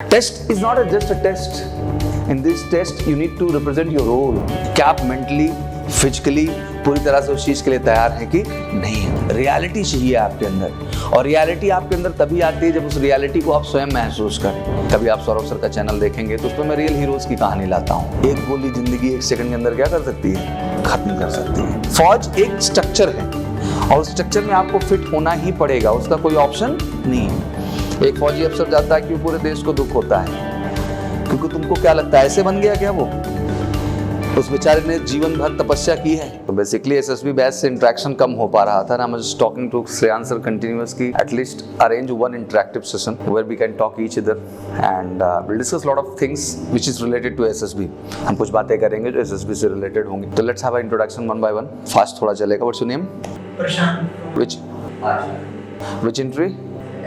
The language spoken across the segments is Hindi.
Test is not just a test. In this test you need to represent your role. क्या आप मेंटली फिजिकली पूरी तरह से उस चीज के लिए तैयार हैं कि नहीं। रियलिटी चाहिए आपके अंदर, और रियलिटी आपके अंदर तभी आती है जब उस रियलिटी को आप स्वयं महसूस करें। कभी आप सौरभ सर का चैनल देखेंगे तो उसमें मैं रियल हीरोज की कहानी लाता हूँ। एक गोली जिंदगी 1 सेकंड के अंदर क्या कर सकती है, खत्म कर सकती है। फौज एक स्ट्रक्चर है और उस स्ट्रक्चर में आपको फिट होना ही पड़ेगा, उसका कोई ऑप्शन नहीं है। एक फौजी अफसर जाता है कि पूरे देश को दुख होता है, क्योंकि तुमको क्या लगता है ऐसे बन गया क्या वो? उस बेचारे ने जीवन भर तपस्या की है। तो बेसिकली एसएसबी बैच से इंटरेक्शन कम हो पा रहा था ना। मैं just talking to Shreyansh sir continuously, at least arrange one interactive session where we can talk each other and will discuss lot of things which is related to SSB. हम कुछ बातें करेंगे जो एसएसबी से रिलेटेड होंगी। तो let's have a introduction one by one. Fast थोड़ा चलेगा। What's your name? Prashant. Which entry?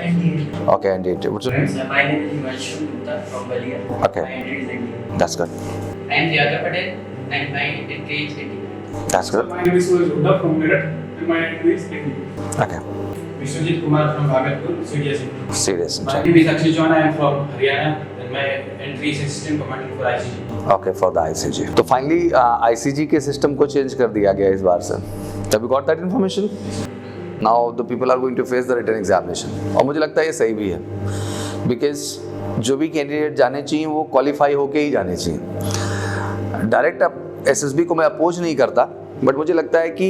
NDA. Okay, NDA. What's your name? My name is Himanshu Gupta from Balia. Okay. My entry is NDA. That's good. I am Priyanka Patel and my entry is NDA. That's good. My name is Suraj Gupta from Meerut and my entry is NDA. Okay. Vishwajit Kumar from Bhagatpur, Serious entry. Serious My entry. name is Akshay Chauhan, I am from Haryana and my entry is Assistant Commandant for ICG. Okay, for the ICG. तो फाइनली ICG के सिस्टम को चेंज कर दिया गया इस बार से। Have you got that information? Now the people are going to face the written examination. और मुझे लगता है ये सही भी है, बिकॉज जो भी कैंडिडेट जाने चाहिए वो क्वालिफाई होके ही जाने चाहिए। डायरेक्ट अब एसएसबी को मैं अपोज नहीं करता, बट मुझे लगता है कि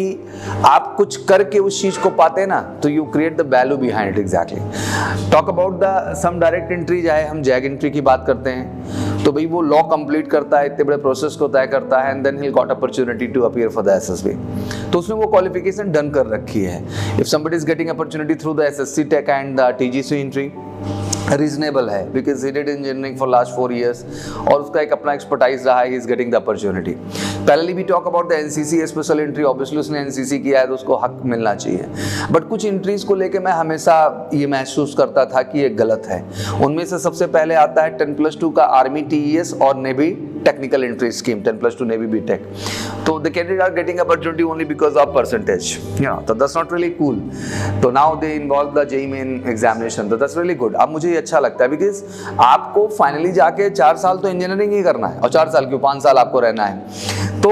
आप कुछ करके उस चीज को पाते हैं ना, तो you create the value behind it. Exactly. Talk about the some direct entry, चाहे हम जैग एंट्री की बात करते हैं, तो भाई वो लॉ कंप्लीट करता है, इतने बड़े प्रोसेस को तय करता है, and then he got opportunity to appear for the SSB. तो उसने वो क्वालिफिकेशन डन कर रखी है। If somebody is getting opportunity through the SSC tech and the TGC entry, reasonable है, because he did engineering for last 4 years और उसका एक अपना एक्सपर्टाइज रहा है, he is getting the opportunity. Parallelly we talk about the NCC special entry, obviously उसने एनसीसी किया है तो उसको हक मिलना चाहिए। बट कुछ एंट्रीज को लेके मैं हमेशा ये महसूस करता था कि ये गलत है। उनमें से सबसे पहले आता है 10+2 का आर्मी टीईएस और navy technical entry scheme, 10+2 navy BTech. तो the candidate are getting opportunity only because of percentage, तो दैट्स नॉट रियली कूल। तो now they involve the JEE main examination, तो दैट्स रियली गुड। अब मुझे ये अच्छा लगता है, बिकॉज आपको फाइनली जाके 4 साल तो इंजीनियरिंग ही करना है, और 4 साल क्यों, 5 साल आपको रहना है। तो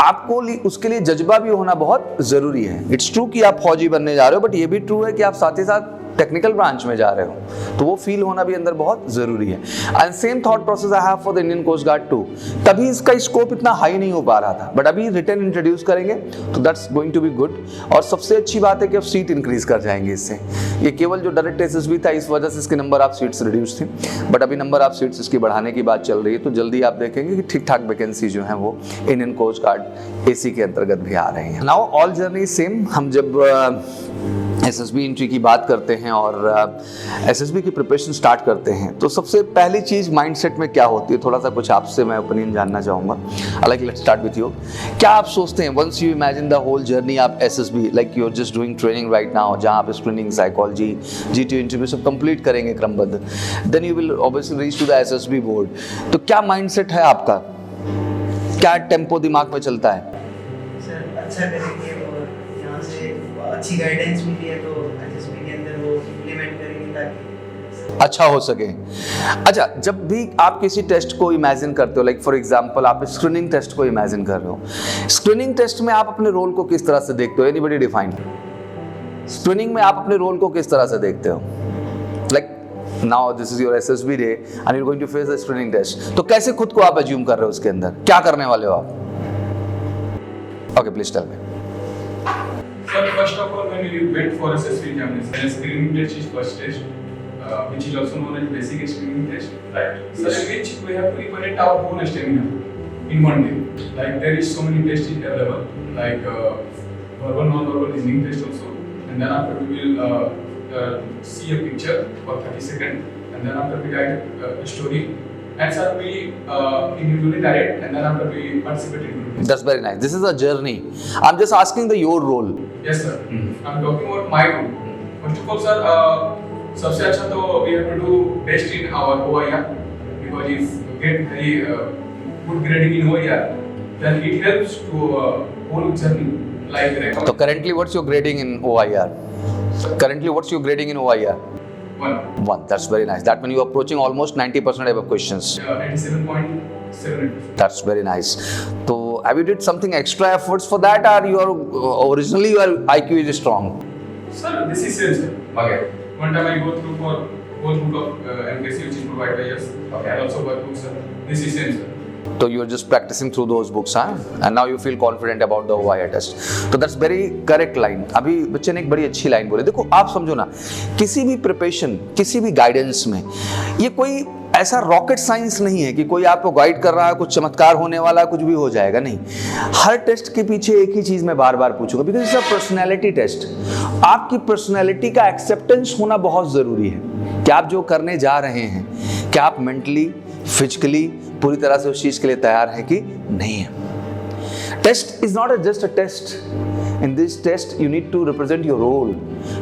आपको उसके लिए जज्बा भी होना बहुत जरूरी है। इट्स ट्रू कि आप फौजी बनने जा रहे हो, बट ये भी ट्रू है कि आप साथ ही साथ टेक्निकल ब्रांच में जा रहे हो, तो वो फील होना भी अंदर बहुत जरूरी है। And same thought process I have for the Indian coast guard too. तभी इसका स्कोप इतना हाई नहीं हो पा रहा था, बट अभी रिटर्न इंट्रोड्यूस करेंगे तो that's going to be good. और सबसे अच्छी बात है कि अब सीट इंक्रीज कर जाएंगे इससे। ये केवल जो डायरेक्ट एसएसबी था इस वजह से इसके नंबर ऑफ सीट्स रिड्यूस थी, बट अभी नंबर ऑफ सीट्स इसकी बढ़ाने की बात चल रही है। तो जल्दी आप देखेंगे कि ठीक ठाक वैकेंसी जो है वो इंडियन कोस्ट गार्ड एसी के अंतर्गत भी आ रहे हैं। Now all journey same. हम जब एसएसबी एंट्री की बात करते हैं और एसएसबी की प्रिपरेशन स्टार्ट करते हैं, तो सबसे पहली चीज माइंडसेट में क्या होती है, थोड़ा सा कुछ आपसे मैं ओपिनियन जानना चाहूंगा। हालांकि लेट्स स्टार्ट विथ यू। क्या आप सोचते हैं once you imagine the whole journey of SSB, like you are just doing training right now, जहां आप स्क्रीनिंग, साइकोलॉजी, जीटीओ इंटरव्यू सब कंप्लीट करेंगे क्रमबद्ध, then you will obviously reach to the SSB board. तो क्या माइंडसेट है आपका, क्या टेम्पो दिमाग में चलता है? सर अच्छा करेंगे और यहाँ से अच्छी गाइडेंस मिली है तो एसएसबी के अंदर वो इम्प्लीमेंट करेंगे ताकि अच्छा हो सके। अच्छा, जब भी आप किसी टेस्ट को इमेजिन करते हो, लाइक फॉर एग्जांपल आप स्क्रीनिंग टेस्ट को इमेजिन कर रहे हो, स्क्रीनिंग टेस्ट में आप अपने रोल को किस तरह से देखते हो? Anybody define? स्क्रीनिंग में आप अपने रोल को किस तरह से देखते हो? Like now this is your SSB day and you are going to face the screening test, तो कैसे खुद को आप अज्यूम कर रहे हो उसके अंदर, क्या करने वाले हो आप? Okay, please tell me. So first of all, when you went for SSC examination, screening test is first test, which is also known as basic screening test. Right. So in which we have to evaluate our own stamina in one day. Like there is so many tests available, like verbal, non-verbal listening test also, and then after we will see a picture for 30 seconds, and then after we write a story. Answer we individually direct, and then after we participate in group. That's very nice. This is a journey. I'm just asking your role. Yes sir. I'm talking about my role. First of all sir, सबसे अच्छा तो we have to do best in our OIR, because if we get very good grading in OIR, then it helps to whole journey like that. So currently what's your grading in OIR? Currently what's your grading in OIR? 1. That's very nice. That means you are approaching almost 90% of questions. 87.78. That's very nice. So have you did something extra efforts for that, or you are originally your IQ is strong? Sir, this is same, sir. Okay. One time I go through for whole book of MPSC which is provided by us. Okay. And also workbook, sir. This is same, sir. So you are just practicing through those books, huh? And now you feel confident about the OIR test. So that's very correct line. अभी बच्चे ने एक बड़ी अच्छी लाइन बोली. देखो आप समझो ना, किसी भी प्रिपरेशन, किसी भी गाइडेंस में ये कोई ऐसा रॉकेट साइंस नहीं है कि कोई आपको गाइड कर रहा है, कुछ चमत्कार होने वाला है, कुछ भी हो जाएगा. नहीं, हर टेस्ट के पीछे एक ही चीज मैं बार बार पूछूंगा, because it's a personality test. आपकी पर्सनैलिटी का एक्सेप्टेंस होना बहुत जरूरी है कि आप जो करने जा रहे हैं, क्या आप मेंटली, फिजिकली पूरी तरह से उस चीज के लिए तैयार है कि नहीं है. Test is not just a test. In this test you need to represent your role.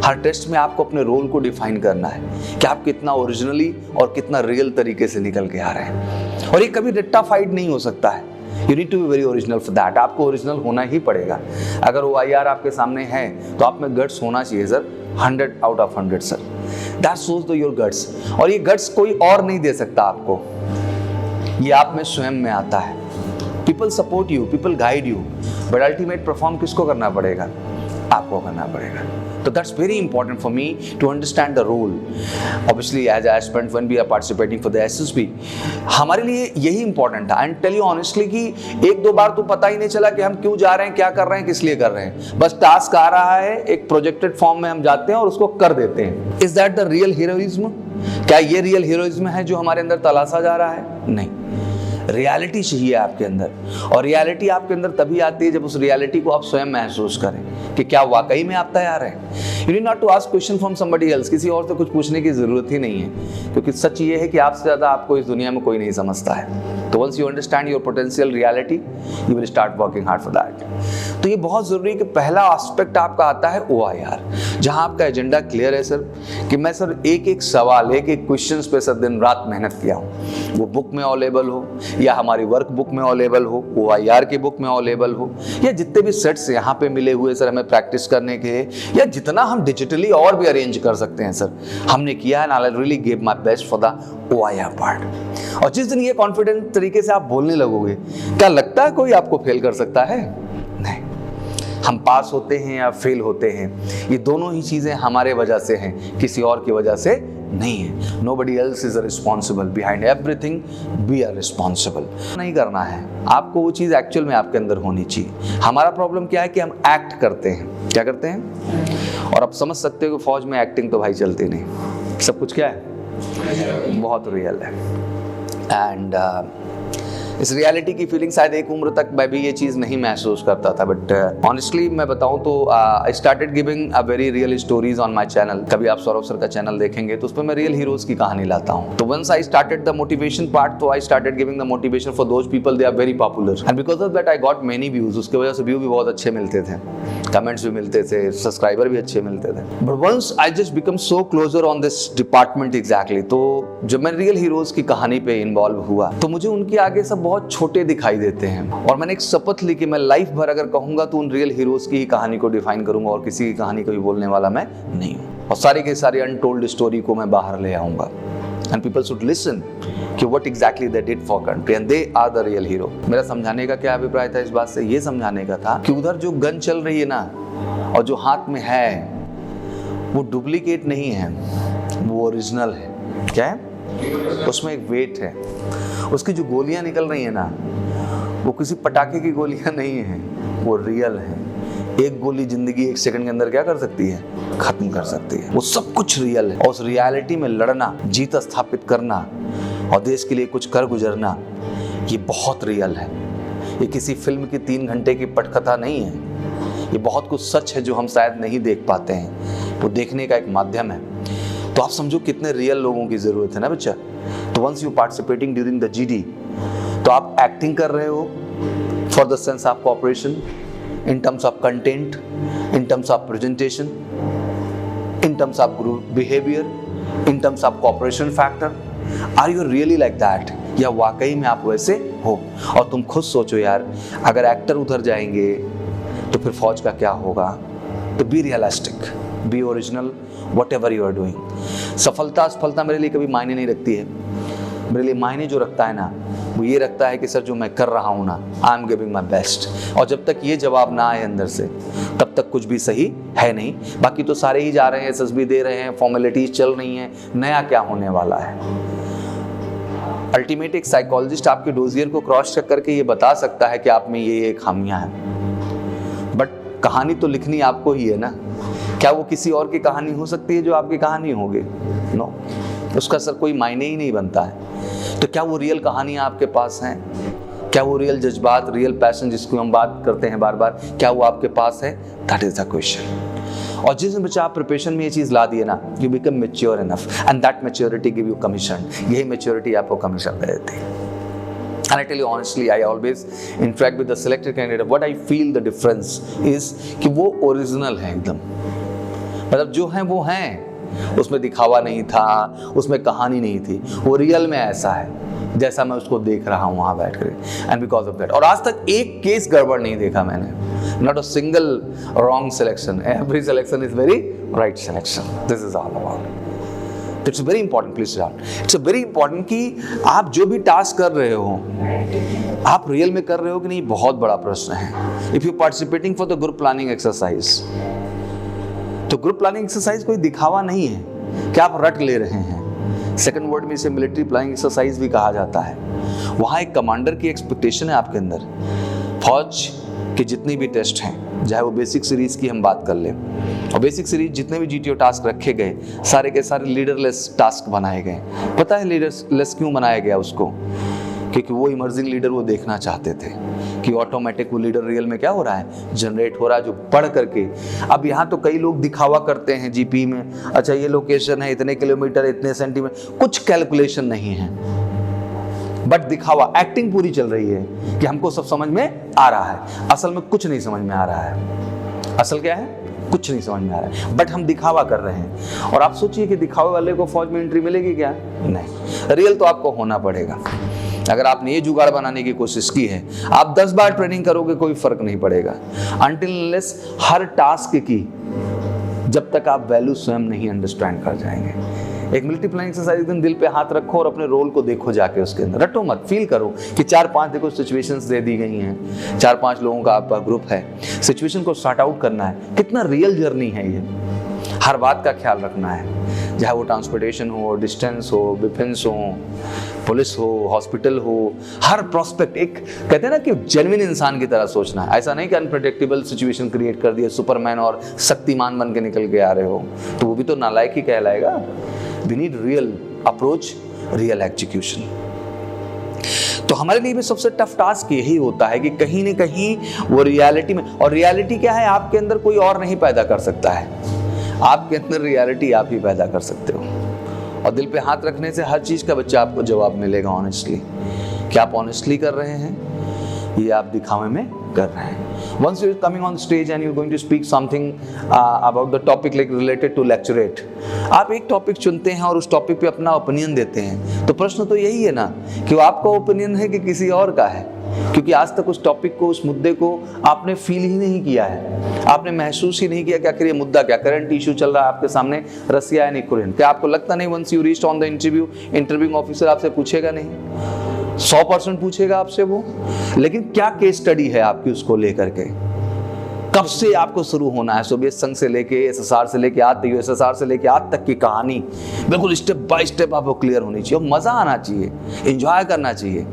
हर टेस्ट में आपको अपने रोल को डिफाइन करना है कि आप कितना ओरिजिनली और कितना रियल तरीके से निकल के आ रहे हैं. और ये कभी रट्टाफाइड नहीं हो सकता है. You need to be very original for that. आपको ओरिजिनल होना ही पड़ेगा. अगर OIR आपके सामने है तो आप में गट्स होना चाहिए sir. 100 out of 100 sir. That shows the your guts. और ये गट्स कोई और नहीं दे सकता आपको, ये आप में स्वयं में आता है. People support you, people guide you, but ultimate perform किसको करना पड़ेगा? आपको करना पड़ेगा. तो that's very important for me to understand the role. Obviously as aspirant when we are participating for the SSB, हमारे लिए यही इंपॉर्टेंट था. एंड टेल यू ऑनेस्टली कि एक दो बार तो पता ही नहीं चला कि हम क्यों जा रहे हैं, क्या कर रहे हैं, किस लिए कर रहे हैं. बस टास्क आ रहा है, एक प्रोजेक्टेड फॉर्म में हम जाते हैं और उसको कर देते हैं. Is that the real heroism? क्या ये रियल हीरोइज्म है जो हमारे अंदर तलाशा जा रहा है? नहीं. रियलिटी चाहिए आपके अंदर, और रियलिटी आपके अंदर तभी आती है जब उस रियलिटी को आप स्वयं महसूस करें कि क्या वाकई में आप तैयार हैं. You need not to ask question from somebody else. किसी और से कुछ पूछने की जरूरत ही नहीं है, क्योंकि सच ये है कि आपसे ज्यादा आपको इस दुनिया में कोई नहीं समझता है. तो once you understand your potential reality, you will start working hard for that. तो ये बहुत जरूरी है कि पहला एस्पेक्ट आपका आता है OIR, जहां आपका एजेंडा क्लियर है सर कि मैं सर एक एक सवाल, एक एक क्वेश्चन पे सर दिन रात मेहनत किया हूँ. वो बुक में अवेलेबल हो या हमारी वर्क बुक में अवेलेबल हो, OIR की बुक में अवेलेबल हो, या जितने भी सेट्स यहाँ पे मिले हुए सर हमें प्रैक्टिस करने के, या जितना हम डिजिटली और भी अरेंज कर सकते हैं सर, हमने किया है. I really give my best for the OIR part. और जिस दिन ये कॉन्फिडेंट तरीके से आप बोलने लगोगे, क्या लगता है कोई आपको फेल कर सकता है? नहीं. हम पास होते हैं या फेल होते हैं, ये दोनों ही चीजें हमारे वजह से हैं, किसी और की वजह से नहीं है. Nobody else is responsible. Behind everything, we are responsible. नहीं करना है आपको, वो चीज़ एक्चुअल में आपके अंदर होनी चाहिए. हमारा प्रॉब्लम क्या है कि हम एक्ट करते हैं. क्या करते हैं? और आप समझ सकते हो कि फौज में एक्टिंग तो भाई चलती नहीं. सब कुछ क्या है? बहुत रियल है. एंड इस रियलिटी की फीलिंग शायद एक उम्र तक मैं भी ये चीज़ नहीं महसूस करता था. बट ऑनेस्टली मैं बताऊं तो I started giving a very real stories on my channel. कभी आप सौरभ सर का चैनल देखेंगे तो उस पर मैं रियल हीरोज की कहानी लाता हूं. तो once I started the motivation part, तो I started giving the motivation for those people they are very popular, and because of that I got many views. उसकी वजह से व्यू भी बहुत अच्छे मिलते थे, कमेंट्स भी मिलते थे, सब्सक्राइबर भी अच्छे मिलते थे. But once I just become so closer on this department exactly, तो जब मैं रियल हीरोज की कहानी पे इन्वॉल्व हुआ तो मुझे उनके आगे सब बहुत छोटे दिखाई देते हैं. और मैंने एक शपथ ली कि मैं लाइफ भर अगर कहूंगा तो उन रियल हीरोज की ही कहानी को डिफाइन करूंगा, और किसी की कहानी को भी बोलने वाला मैं नहीं हूं. और सारी की सारी अनटोल्ड स्टोरी को मैं बाहर ले आऊंगा. एंड पीपल शुड लिसन कि what exactly they did for country and they are the real hero. मेरा समझाने का क्या अभिप्राय था इस बात से? ये समझाने का था कि उधर जो गन चल रही है ना, और जो हाथ में है, वो डुप्लीकेट नहीं है, वो ओरिजिनल है. क्या है? उसमें एक वेट है. उसकी जो गोलियां निकल रही है ना, वो किसी पटाखे की गोलियां नहीं है, वो रियल है. एक गोली जिंदगी 1 सेकंड के अंदर क्या कर सकती है? खत्म कर सकती है. वो सब कुछ रियल है. और उस रियलिटी में लड़ना, जीत स्थापित करना और देश के लिए कुछ कर गुजरना, ये बहुत रियल है. ये किसी फिल्म की 3 घंटे की पटकथा नहीं है. ये बहुत कुछ सच है जो हम शायद नहीं देख पाते हैं. वो देखने का एक माध्यम है. तो आप समझो कितने रियल लोगों की जरूरत है ना बच्चा. तो once you participating during the GD, तो आप एक्टिंग कर रहे हो for the sense of cooperation, in terms of content, in terms of presentation, in terms of group behaviour, in terms of cooperation factor. Are you really like that? या वाकई में आप वैसे हो? और तुम खुद सोचो यार, अगर एक्टर उधर जाएंगे तो फिर फौज का क्या होगा? तो be realistic, B original, whatever you are doing. सफलता असफलता मेरे लिए कभी मायने नहीं रखती है। मेरे लिए मायने जो रखता है ना, वो ये रखता है कि सर जो मैं कर रहा हूँ ना, I am giving my best. और जब तक ये जवाब ना आए अंदर से, तब तक कुछ भी सही है नहीं। बाकी तो सारे ही जा रहे हैं, SSB दे रहे हैं, फॉर्मेलिटीज चल रही हैं, नया क्या होने वाला है। अल्टीमेट एक साइकोलॉजिस्ट आपके डोजियर को क्रॉस चेक करके ये बता सकता है कि आप में ये खामियां हैं, बट कहानी तो लिखनी आपको ही है ना। क्या वो किसी और की कहानी हो सकती है जो आपकी कहानी होगी? नो, उसका सर कोई मायने ही नहीं बनता है। तो क्या वो रियल कहानियां आपके पास हैं? क्या वो रियल जज्बात, रियल पैशन जिसको हम बात करते हैं बार बार, क्या वो आपके पास है? That is the question. और जिस बच्चा आप प्रिपरेशन में ये चीज ला दिए ना, you become mature enough and that maturity give you commission. यही मैच्योरिटी आपको कमीशन दे देती है। And I tell you honestly, I always interact with the selected candidate. What I feel the difference is कि वो ओरिजिनल है एकदम। मतलब जो है वो हैं, उसमें दिखावा नहीं था, उसमें कहानी नहीं थी, वो रियल में ऐसा है जैसा मैं उसको देख रहा हूँ वहाँ बैठ कर। एंड बिकॉज ऑफ दैट, और आज तक एक केस गड़बड़ नहीं देखा मैंने, not a single wrong selection. Every selection is very right selection. This is all about. It's very important, please it's very important कि आप जो भी टास्क कर रहे हो, आप रियल में कर रहे हो कि नहीं, बहुत बड़ा प्रश्न है। If you participating for the group planning exercise, तो ग्रुप प्लानिंग एक्सरसाइज कोई दिखावा नहीं है कि आप रट ले रहे हैं। सेकंड वर्ड में इसे मिलिट्री प्लानिंग एक्सरसाइज भी कहा जाता है। वहाँ एक कमांडर की एक्सपेक्टेशन है आपके अंदर। फौज के जितने भी टेस्ट हैं, चाहे वो बेसिक सीरीज की हम बात कर लें, और बेसिक सीरीज जितने भी GTO टास्क रखे गए, सारे के सारे लीडरलेस टास्क बनाए गए। पता है लीडरलेस क्यों बनाया गया उसको? क्योंकि वो इमर्जिंग लीडर वो देखना चाहते थे कि ऑटोमेटिक वो लीडर रियल में क्या हो रहा है, जनरेट हो रहा है, जो पढ़ करके। अब यहाँ तो कई लोग दिखावा करते हैं GP में, अच्छा ये लोकेशन है, इतने किलोमीटर, इतने सेंटीमीटर, कुछ कैलकुलेशन नहीं है, बट दिखावा, एक्टिंग पूरी चल रही है कि हमको सब समझ में आ रहा है। असल में कुछ नहीं समझ में आ रहा है। असल क्या है? कुछ नहीं समझ में आ रहा है, बट हम दिखावा कर रहे हैं। और आप सोचिए कि दिखावे वाले को फौज में एंट्री मिलेगी क्या? नहीं, रियल तो आपको होना पड़ेगा। अगर आपने ये जुगाड़ बनाने की कोशिश की है, आप 10 बार ट्रेनिंग करोगे, कोई फर्क नहीं पड़ेगा। अनटिल अनलेस हर टास्क की जब तक आप वैल्यू स्वयं नहीं अंडरस्टैंड कर जाएंगे। एक मिलिट्री प्लानिंग एक्सरसाइज, एक दिन दिल पे हाथ रखो और अपने रोल को देखो जाके, उसके अंदर रटो मत, फील करो कि 4-5 देखो सिचुएशंस दे दी गई हैं, 4-5 लोगों का आपका ग्रुप है, सिचुएशन को सॉर्ट आउट करना है। कितना रियल जर्नी है ये, हर बात का ख्याल रखना है, चाहे वो ट्रांसपोर्टेशन हो, डिस्टेंस हो, डिफेंस हो, पुलिस हो, हॉस्पिटल हो, हर प्रोस्पेक्ट। एक कहते हैं ना कि जेन्युइन इंसान की तरह सोचना है। ऐसा नहीं कि अनप्रेडिक्टेबल सिचुएशन क्रिएट कर दिया, सुपरमैन और शक्तिमान बन के निकल के आ रहे हो, तो वो भी तो नालायक ही कहलाएगा। We need real approach, real execution. तो हमारे लिए भी सबसे टफ टास्क यही होता है कि कहीं न कहीं वो रियलिटी में, और रियलिटी क्या है, आपके अंदर कोई और नहीं पैदा कर सकता है, आपके अंदर रियलिटी आप ही पैदा कर सकते हो। और दिल पे हाथ रखने से हर चीज़ का बच्चा आपको जवाब मिलेगा ऑनेस्टली। क्या आप ऑनेस्टली कर रहे हैं, ये आप दिखावे में कर रहे हैं? Once you're coming on stage and you're going to speak something about the topic like related to lecturate, आप एक टॉपिक चुनते हैं और उस टॉपिक पे अपना ओपिनियन देते हैं, तो प्रश्न तो यही है ना कि वो आपका ओपिनियन है कि किसी और का है, क्योंकि आज तक उस टॉपिक को, उस मुद्दे को आपने फील ही नहीं किया है, आपने महसूस ही नहीं किया कि आखिर ये मुद्दा क्या, करंट इशू चल रहा है आपके सामने, रसिया एंड यूक्रेन। क्या आपको लगता नहीं once you reached on the interview, interviewing officer आपसे पूछेगा नहीं? 100% पूछेगा आपसे वो। लेकिन क्या केस स्टडी है आपकी उसको लेकर के? कब से आपको शुरू होना है? सोवियत संघ से लेके SSR से लेके आज तक, USSR से लेके आज तक की कहानी बिल्कुल स्टेप बाय स्टेप आपको क्लियर होनी चाहिए, और मजा आना चाहिए, एंजॉय करना चाहिए।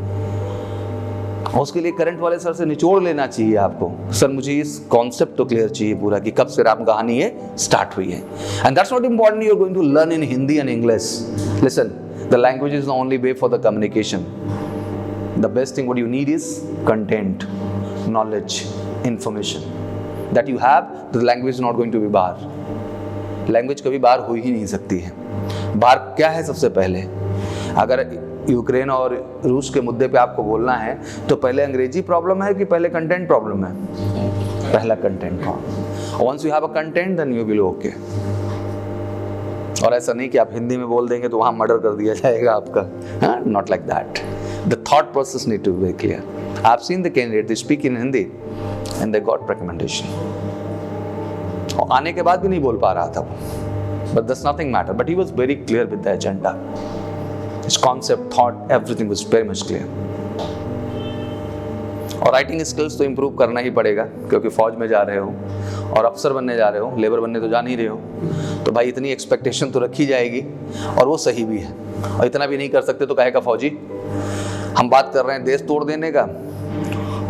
और उसके लिए करंट वाले सर से निचोड़ लेना चाहिए आपको, सर मुझे इस कॉन्सेप्ट तो क्लियर चाहिए पूरा कि कब से राम कहानी ये स्टार्ट हुई है। And that's not important you are going to learn in Hindi and English. Listen, the language is the only way for the communication. The best thing what you need is content, knowledge, information that you have. The language is not going to be bar. Language कभी बार हो ही नहीं सकती है। बार क्या है? सबसे पहले अगर यूक्रेन और रूस के मुद्दे पे आपको बोलना है तो पहले अंग्रेजी प्रॉब्लम है कि पहले कंटेंट प्रॉब्लम है? पहला content problem. Once you have a content then you will okay. और ऐसा नहीं कि आप हिंदी में बोल देंगे तो वहाँ मर्डर कर दिया जाएगा आपका, हाँ? Not like that. The thought process need to be very clear. I've seen the candidate, they speak in Hindi and they got recommendation. और आने के बाद भी नहीं बोल पा रहा था वो, but that's nothing matter. But he was very clear with the agenda. His concept, thought, everything was very much clear. और राइटिंग स्किल्स तो इम्प्रूव करना ही पड़ेगा, क्योंकि फौज में जा रहे हो और अफसर बनने जा रहे हो, लेबर बनने तो जा नहीं रहे हो, तो भाई इतनी एक्सपेक्टेशन तो रखी जाएगी, और वो सही भी है। और इतना भी नहीं कर सकते तो कहेगा फौजी, हम बात कर रहे हैं देश तोड़ देने का,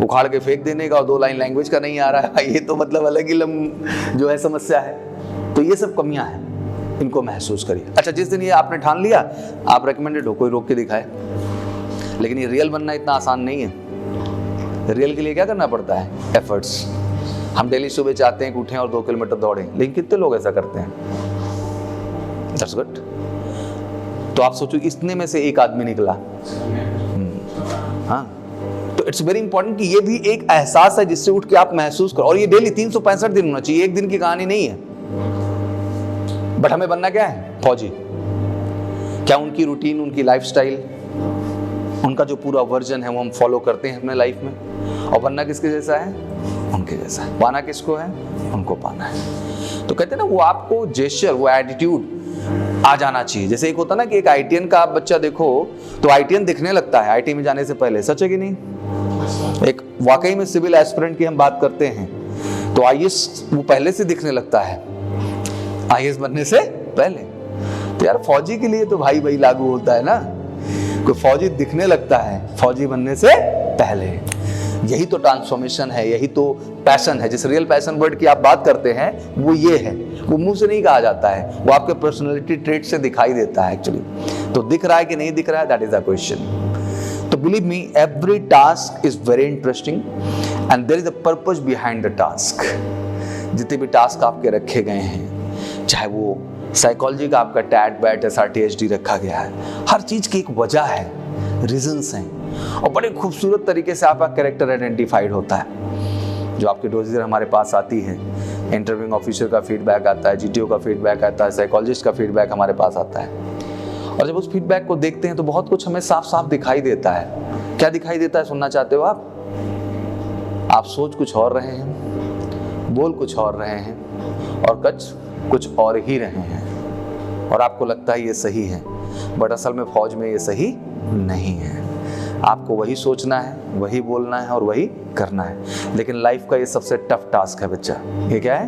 उखाड़ के फेंक देने का, और 2 लाइन लैंग्वेज का नहीं आ रहा है, ये तो मतलब अलग ही जो है समस्या है। तो ये सब कमियां हैं, इनको महसूस करिए। अच्छा, जिस दिन ये आपने ठान लिया, आप रिकमेंडेड हो, कोई रोक के दिखाए, लेकिन ये रियल बनना इतना आसान नहीं है। रियल के लिए क्या करना पड़ता है? एफर्ट्स। हम डेली सुबह चाहते हैं कि उठें और 2 किलोमीटर दौड़ें, लेकिन कितने लोग ऐसा करते हैं? That's good. तो आप सोचो, इतने में से एक आदमी निकला। हाँ, तो इट्स वेरी इंपॉर्टेंट कि ये भी एक एहसास है जिससे उठ के आप महसूस करो, और ये डेली 365 दिन होना चाहिए, एक दिन की कहानी नहीं है। बट हमें बनना क्या है? फौजी। क्या उनकी रूटीन, उनकी लाइफस्टाइल, उनका जो पूरा वर्जन है वो हम फॉलो करते हैं अपने लाइफ में? और बनना किसके जैसा है? उनके जैसा है। पाना किसको है? उनको पाना है। तो कहते हैं ना, वो आपको जेस्चर, वो एटीट्यूड आ जाना चाहिए। जैसे एक होता ना कि एक आईटीएन का आप बच्चा देखो तो आईटीएन दिखने लगता है आईटी में जाने से पहले, सच है कि नहीं? एक वाकई में सिविल एस्पिरेंट की हम बात करते हैं तो आईएएस वो पहले से दिखने लगता है, आईएएस बनने से पहले। तो यार फौजी के लिए तो भाई भाई लागू होता है ना, कोई फौजी दिखने लगता है फौजी बनने से पहले। यही तो ट्रांसफॉर्मेशन है, यही तो पैशन है। जिस रियल पैशन वर्ड की आप बात करते हैं वो ये है, वो मुंह से नहीं कहा जाता है, वो आपके पर्सनालिटी ट्रेट से दिखाई देता है एक्चुअली। तो दिख रहा है कि नहीं दिख रहा है, दैट इज द क्वेश्चन। तो believe me, every task is very interesting and there is a purpose behind the task. जितने भी टास्क आपके रखे गए हैं, चाहे वो साइकोलॉजी का आपका टैट बैट SRTHD रखा गया है, हर चीज की एक वजह है, रीजंस हैं, और बड़े खूबसूरत तरीके से आपका कैरेक्टर आइडेंटिफाइड होता है। जो आपके डोजियर हमारे पास आती है, इंटरव्यूइंग ऑफिसर का फीडबैक आता है, GTO का फीडबैक आता है, साइकोलॉजिस्ट का फीडबैक हमारे पास आता है, और जब उस फीडबैक को देखते हैं तो बहुत कुछ हमें साफ साफ दिखाई देता है। क्या दिखाई देता है, सुनना चाहते हो आप? आप सोच कुछ और रहे हैं, बोल कुछ और रहे हैं, और कुछ और ही रहे हैं, और आपको लगता है ये सही है, बट असल में फौज में ये सही नहीं है। आपको वही सोचना है, वही बोलना है और वही करना है। लेकिन लाइफ का ये सबसे टफ टास्क है बच्चा। ये क्या है?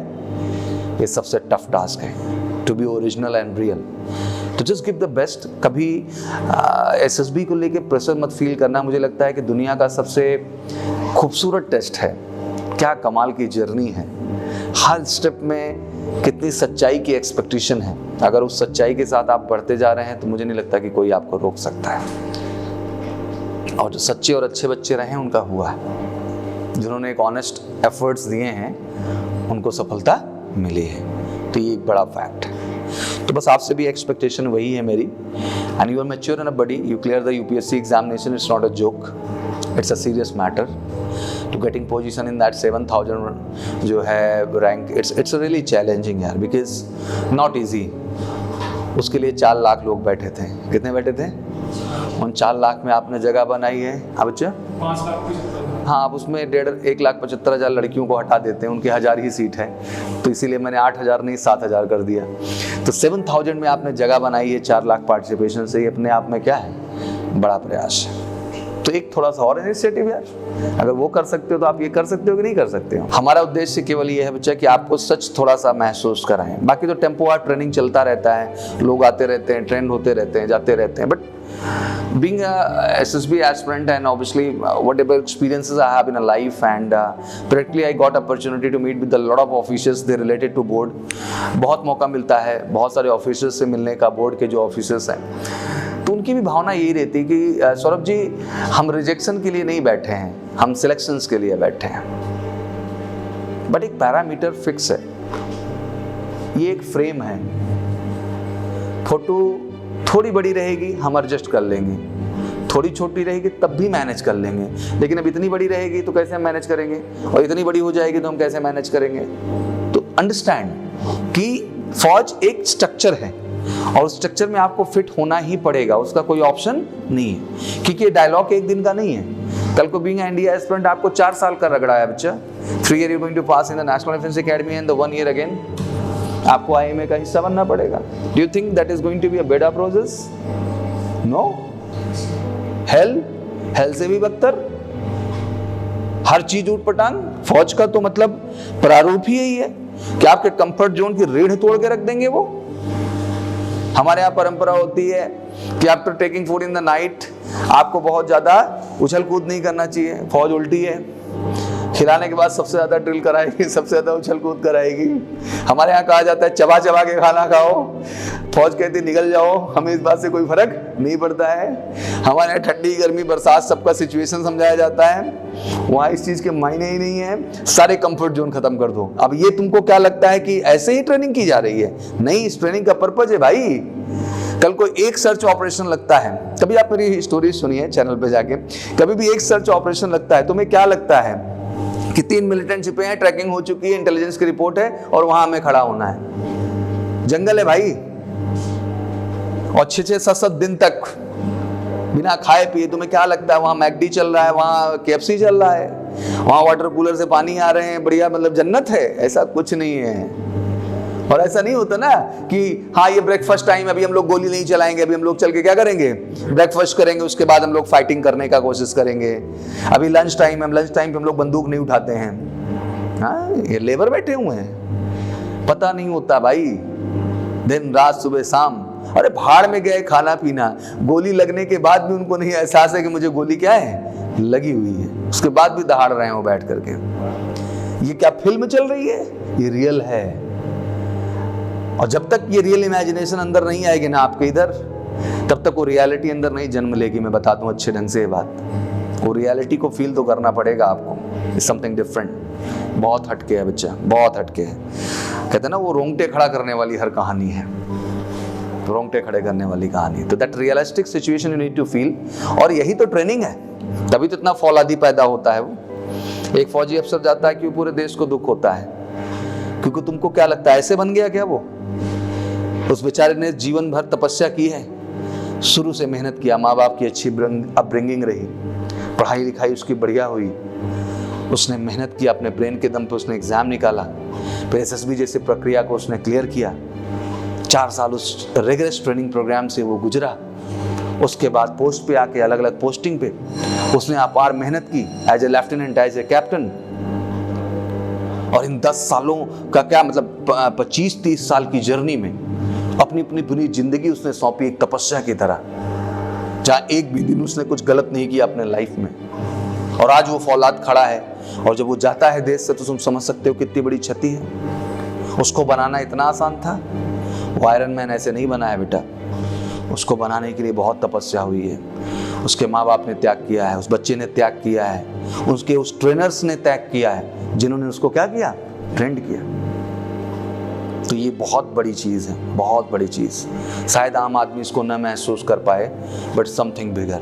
ये सबसे टफ टास्क है, to be original and real. तो जस्ट गिव द बेस्ट। कभी SSB को लेके प्रेशर मत फील करना। मुझे लगता है कि दुनिया का सबसे खूबसूरत टेस्ट है। क्या कमाल की जर्नी है, हर स्टेप में कितनी सच्चाई की एक्सपेक्टेशन है। अगर उस सच्चाई के साथ आप बढ़ते जा रहे हैं तो मुझे नहीं लगता कि कोई आपको रोक सकता है। और जो सच्चे और अच्छे बच्चे रहे हैं उनका हुआ है, जिन्होंने एक ऑनेस्ट एफर्ट्स दिए हैं उनको सफलता मिली है। तो ये एक बड़ा फैक्ट है। तो बस आपसे भी एक्सपेक्टेशन वही है मेरी। And you are mature and buddy, you clear the UPSC examination, it's not a joke, it's a serious matter. To getting position in that 7000 जो है रैंक, इट्स रियली चैलेंजिंग यार, बिकॉज नॉट इजी। उसके लिए 4 लाख लोग बैठे थे। कितने बैठे थे? उन 4 लाख में आपने जगह बनाई है। हाँ बच्चा, 5 लाख। हाँ, आप उसमें 1,75,000 लड़कियों को हटा देते हैं, उनकी 1000 ही सीट है, तो इसीलिए मैंने 8000 नहीं 7000 कर दिया। तो 7000 में आपने जगह बनाई है 4 लाख पार्टिसिपेशन से, ये अपने आप में क्या है? बड़ा प्रयास है। तो एक थोड़ा सा और इनिशिएटिव यार, अगर वो कर सकते हो तो आप ये कर सकते हो कि नहीं कर सकते हो। हमारा उद्देश्य केवल ये है बच्चा कि आपको सच थोड़ा सा महसूस कराएं। बाकी तो टेम्पो वार ट्रेनिंग चलता रहता है, लोग आते रहते हैं, ट्रेंड होते रहते हैं, जाते रहते हैं, but being a SSB aspirant and obviously whatever experiences I have in a life and practically I got opportunity to meet with a lot of officers they related to board। बहुत मौका मिलता है बहुत सारे ऑफिसर्स से मिलने का, बोर्ड के जो ऑफिसर्स हैं, तो उनकी भी भावना यही रहती है कि सौरभ जी हम रिजेक्शन के लिए नहीं बैठे हैं, हम सिलेक्शंस के लिए बैठे हैं। बट एक पैरामीटर फिक्स है, ये एक फ्रेम है। फोटो थोड़ी बड़ी रहेगी हम एडजस्ट कर लेंगे, थोड़ी छोटी रहेगी तब भी मैनेज कर लेंगे, लेकिन अब इतनी बड़ी रहेगी तो कैसे हम मैनेज करेंगे, और इतनी बड़ी हो जाएगी तो हम कैसे मैनेज करेंगे। तो अंडरस्टैंड कि फौज एक स्ट्रक्चर है और उस स्ट्रक्चर में आपको फिट होना ही पड़ेगा, उसका कोई ऑप्शन नहीं है, क्योंकि ये डायलॉग एक दिन का नहीं है। कल को बीइंग इंडिया एस्पिरेंट आपको 4 साल का रगड़ा है बच्चा। 3 years you're going to pass in the National Defense Academy and the 1 year again आपको IMA का हिस्सा बनना पड़ेगा। Do you think that is going to be a better process? No. Hell से भी बदतर, हर चीज ऊटपटांग। फौज का तो मतलब प्रारूप ही यही है कि आपके कंफर्ट जोन की रीढ़ तोड़ के रख देंगे वो। हमारे यहाँ परंपरा होती है कि after taking food in the night आपको बहुत ज्यादा उछल कूद नहीं करना चाहिए। फौज उल्टी है, खिलाने के बाद सबसे ज्यादा ड्रिल कराएगी, सबसे ज्यादा उछल कूद कराएगी। हमारे यहाँ कहा जाता है चबा चबा के खाना खाओ, फौज कहती निकल जाओ, हमें इस बात से कोई फर्क नहीं पड़ता है। हमारे यहाँ ठंडी गर्मी बरसात सबका सिचुएशन समझाया जाता है, वहाँ इस चीज के मायने ही नहीं है। सारे कंफर्ट जोन खत्म कर दो। अब ये तुमको क्या लगता है कि ऐसे ही ट्रेनिंग की जा रही है? नहीं, इस ट्रेनिंग का पर्पज है भाई, कल को एक सर्च ऑपरेशन लगता है, कभी आप मेरी स्टोरी सुनिए चैनल पे जाके, कभी भी एक सर्च ऑपरेशन लगता है, तुम्हें क्या लगता है कि 3 मिलिटेंट छिपे हैं, ट्रैकिंग हो चुकी है, इंटेलिजेंस की रिपोर्ट है और वहां हमें खड़ा होना है? जंगल है भाई, और 6-6, 7-7 दिन तक बिना खाए पिए, तुम्हें क्या लगता है वहां मैकडी चल रहा है, वहां KFC चल रहा है, वहां वाटर कूलर से पानी आ रहे हैं, बढ़िया मतलब जन्नत है? ऐसा कुछ नहीं है। और ऐसा नहीं होता ना कि हाँ ये ब्रेकफास्ट टाइम है, अभी हम लोग गोली नहीं चलाएंगे, अभी हम लोग चल के क्या करेंगे, ब्रेकफास्ट करेंगे, उसके बाद हम लोग फाइटिंग करने का कोशिश करेंगे। अभी लंच टाइम है, लंच टाइम पे हम लोग बंदूक नहीं उठाते हैं। हाँ, ये लेबर बैठे हुए हैं, पता नहीं होता भाई, दिन रात सुबह शाम, अरे भाड़ में गए खाना पीना, गोली लगने के बाद भी उनको नहीं एहसास है कि मुझे गोली क्या है लगी हुई है, उसके बाद भी दहाड़ रहे हैं वो बैठ करके। ये क्या फिल्म चल रही है? ये रियल है। और जब तक ये रियल इमेजिनेशन अंदर नहीं आएगी ना आपके इधर, तब तक वो रियलिटी अंदर नहीं जन्म लेगी। मैं बताता हूँ अच्छे ढंग से ये बात, वो रियलिटी को फील तो करना पड़ेगा आपको। इट्स समथिंग डिफरेंट, बहुत हटके है बच्चा, बहुत हटके है। कहते हैं ना वो रोंगटे खड़ा करने वाली हर कहानी है, रोंगटे खड़े करने वाली कहानी। तो that realistic situation you need to feel, और यही तो ट्रेनिंग है, तभी तो इतना फौलादी पैदा होता है। वो एक फौजी अफसर जाता है क्यों पूरे देश को दुख होता है, क्योंकि तुमको क्या लगता है ऐसे बन गया क्या वो? उस बेचारे ने जीवन भर तपस्या की है, शुरू से मेहनत किया, माँ बाप की अच्छी अपब्रिंगिंग रही, पढ़ाई लिखाई उसकी बढ़िया हुई, उसने मेहनत किया, अपने ब्रेन के दम पे उसने एग्जाम निकाला, फिर SSB जैसे प्रक्रिया को उसने क्लियर किया, 4 साल उस रिगरस ट्रेनिंग प्रोग्राम से वो गुजरा। उसके बाद पोस्ट पे आके अलग अलग पोस्टिंग पे उसने अपार मेहनत की, as a lieutenant, as a captain. और इन 10 सालों का क्या मतलब 25-30 साल की जर्नी में अपनी अपनी पूरी जिंदगी उसने सौंपी एक तपस्या की तरह, जहाँ एक भी दिन उसने कुछ गलत नहीं किया अपने लाइफ में। और आज वो फौलाद खड़ा है, और जब वो जाता है देश से तो तुम समझ सकते हो कितनी बड़ी क्षति है। उसको बनाना इतना आसान था? वो आयरन मैन ऐसे नहीं बनाया बेटा, उसको बनाने के लिए बहुत तपस्या हुई है। उसके माँ बाप ने त्याग किया है, उस बच्चे ने त्याग किया है, उसके उस ट्रेनर्स ने त्याग किया है, जिन्होंने उसको क्या किया, ट्रेंड किया। तो ये बहुत बड़ी चीज़ है, बहुत बड़ी चीज़। शायद आम आदमी इसको न महसूस कर पाए, but something bigger.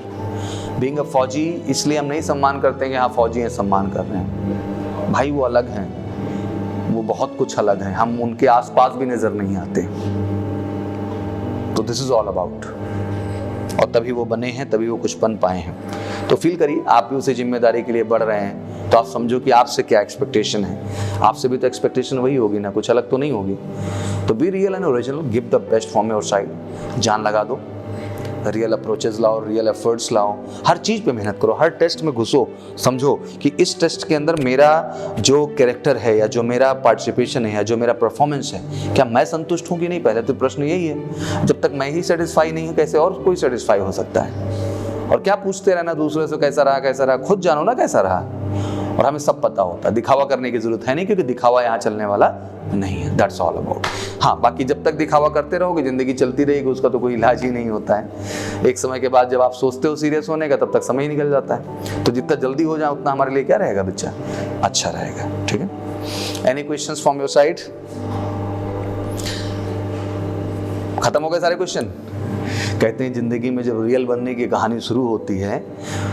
Being a फौजी इसलिए हम नहीं सम्मान करते हैं कि हाँ फौजी हैं सम्मान कर रहे हैं, भाई वो अलग हैं, वो बहुत कुछ अलग है, हम उनके आसपास भी नजर नहीं आते। तो दिस इज ऑल अबाउट, और तभी वो बने हैं, तभी वो कुछ बन पाए हैं। तो फील करिए आप भी उसी जिम्मेदारी के लिए बढ़ रहे हैं, तो आप समझो कि आपसे क्या एक्सपेक्टेशन है। आपसे भी तो एक्सपेक्टेशन वही होगी ना, कुछ अलग तो नहीं होगी। तो be real and original, give the best from your side, जान लगा दो, रियल अप्रोचेस लाओ, रियल एफर्ट्स लाओ, हर चीज़ पे मेहनत करो, हर टेस्ट में घुसो, समझो कि इस टेस्ट के अंदर मेरा जो कैरेक्टर है, या जो मेरा पार्टिसिपेशन है, या जो मेरा परफॉर्मेंस है, क्या मैं संतुष्ट हूँ कि नहीं। पहले तो प्रश्न यही है। जब तक मैं ही सेटिस्फाई नहीं हूँ, कैसे और कोई सेटिस्फाई हो सकता है। और क्या पूछते रहना दूसरे से कैसा रहा कैसा रहा, खुद जानो ना कैसा रहा। और हमें सब पता होता है, दिखावा करने की जरूरत है नहीं, क्योंकि दिखावा यहाँ चलने वाला नहीं है। That's all about. हाँ, बाकी जब तक दिखावा करते रहोगे जिंदगी चलती रहेगी, उसका तो कोई इलाज ही नहीं होता है। एक समय के बाद जब आप सोचते हो सीरियस होने का, तब तक समय ही निकल जाता है। तो जितना जल्दी हो जाए उतना हमारे लिए क्या रहेगा बच्चा, अच्छा रहेगा। ठीक है, any questions from your side? खत्म हो गए सारे क्वेश्चन? कहते हैं जिंदगी में जब रियल बनने की कहानी शुरू होती है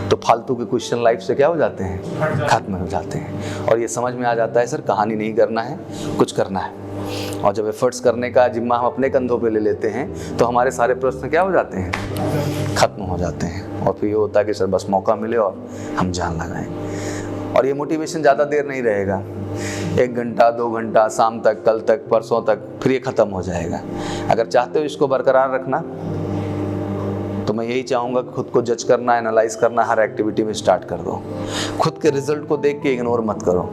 तो फालतू के क्वेश्चन लाइफ से क्या हो जाते हैं, खत्म हो जाते हैं। और ये समझ में आ जाता है सर कहानी नहीं करना है, कुछ करना है। और जब एफर्ट्स करने का जिम्मा हम अपने कंधों पे ले लेते हैं तो हमारे सारे प्रश्न क्या हो जाते हैं, खत्म हो जाते हैं। और फिर ये होता है कि सर बस मौका मिले और हम जान लगाएं। और ये मोटिवेशन ज़्यादा देर नहीं रहेगा, 1 घंटा 2 घंटा, शाम तक, कल तक, परसों तक, फिर ये ख़त्म हो जाएगा। अगर चाहते हो इसको बरकरार रखना तो मैं यही चाहूँगा कि खुद को जज करना, एनालाइज करना हर एक्टिविटी में स्टार्ट कर दो। खुद के रिजल्ट को देख के इग्नोर मत करो,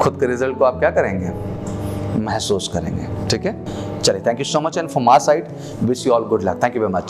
खुद के रिजल्ट को आप क्या करेंगे, महसूस करेंगे। ठीक है, चलिए, thank you so much and from my side wish you all good luck. Thank you very much.